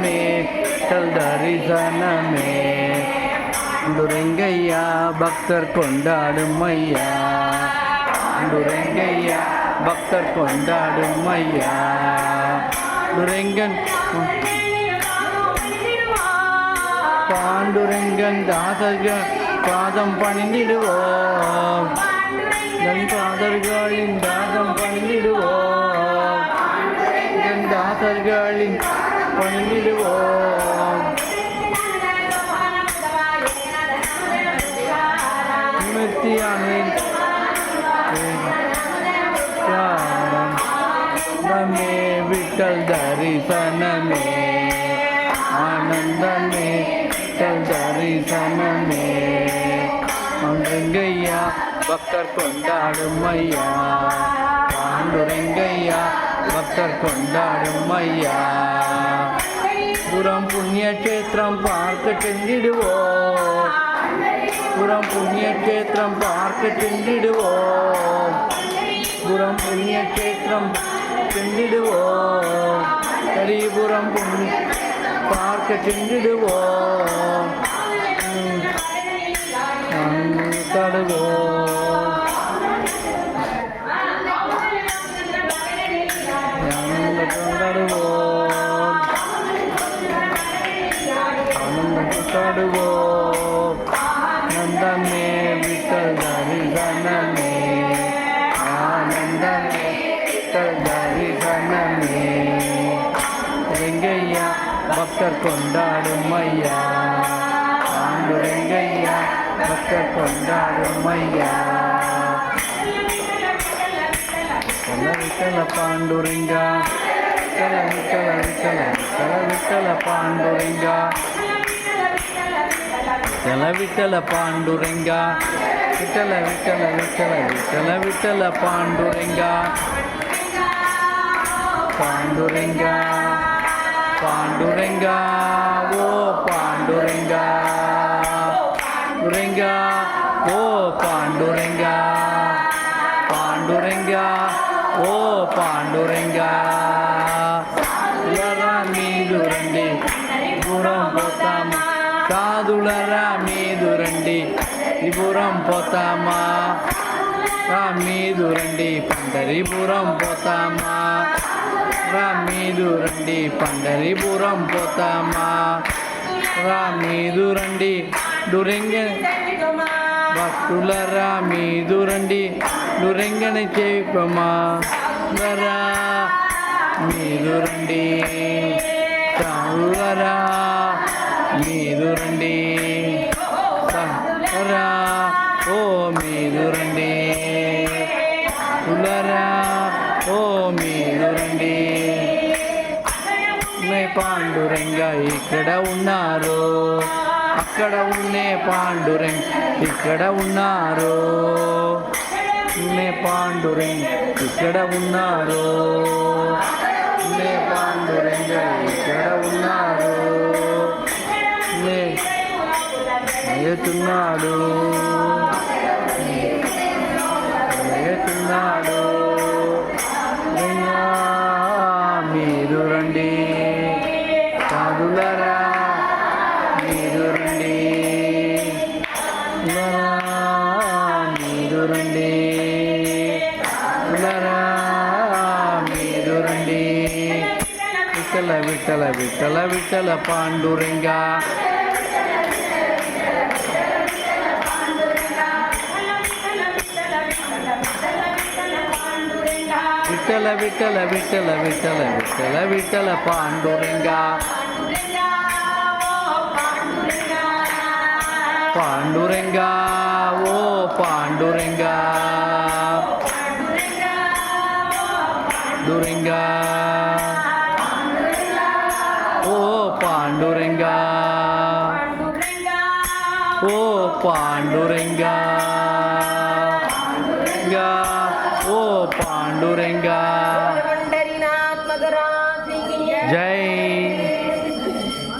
ஆனந்தமே விட்டல் தரிசனமே. பாண்டுரங்கையா பக்தர் கொண்டாடும் ஐயா, பாண்டுரங்கையா பக்தர் கொண்டாடும் ஐயா. பாண்டுரங்கன் தாசர்கள் பாதம் பணிந்திடுவோம், என் தாசர்களின் தாசம் பணிந்திடுவோம், என் தாசர்களின் பணிந்திடுவோம். நிமித்தியானே விட்டல் தரிசனமே, ஆனந்தமே விட்டல் தரிசனமே. பாண்டுரங்கையா பக்தர் கொண்டாடும் ஐயா, பாண்டுரங்கையா பக்தர் கொண்டாடும் ஐயா. புறம் புண்ணிய கஷேத்திரம் பார்க்க சென்றிடுவோம், புறம் புண்ணிய கஷேத்திரம் பார்க்க சென்றிடுவோம், புறம் புண்ணிய கஷேத்திரம் சென்றிடுவோம். கரிபுரம் பார்க்க சென்றிடுவோம், தடுவோம், தடுவோம், தடுவோம். ஆனந்தமே விட்டல் தரிசனமே, ஆனந்தமே விட்டல் தரிசனமே. பாண்டுரங்கையா பக்தர் கொண்டாடும் ஐயா, பாண்டுரங்கையா பக்தர் கொண்டாடும் ஐயா. விட்டல பாண்டுரங்கா விட்டல விட்டல விட்டல விட்டல விட்டல பாண்டுரங்கா, விட்டல விட்டல பாண்டுரங்கா, விட்டல விட்டல விட்டல விட்டல விட்டல பாண்டுரங்கா. பாண்டுரங்கா பாண்டுரங்கா ஓ பாண்டுரங்கா, பாண்டுரங்கா ஓ பாண்டுரங்கா, பாண்டுரங்கா ஓ பாண்டுரங்கா. తులరా మీదు రండి త్రిపురం పోతామా, సాధులరా మీదు రండి త్రిపురం పోతామా, రా మీదు రండి పండరిపురం పోతామా, రా మీదు రండి పండరిపురం పోతామా, రా మీదు రండి డురింగ భక్తులరా మీదు రండి డురింగన చేపమా, రా మీదు రండి సాధులరా మీదు రండి, రా ఓ మీదు రండి, తులరా ఓ మీదు రండి. పాండురంగ ఇక్కడ ఉన్నారు, అక్కడ ఉన్నే పాండురంగ ఇక్కడ ఉన్నారు, పాండురంగ ఇక్కడ ఉన్నారు, పాండురంగ ఇక్కడ ఉన్నారు, లేతున్నాడు లేతున్నాడు. మీరు రండి సాధులరా మీరు రండి, మీరు రండి, మీరు రండి. విఠల విఠల విఠల విఠల పాండురంగా, విఠల విఠల విఠల విఠల విఠల విఠల పాండురంగా, పాండురంగా ఓ పాండురంగా, పాండురంగా ఓ పాండురంగా, ఓ పాండురంగా.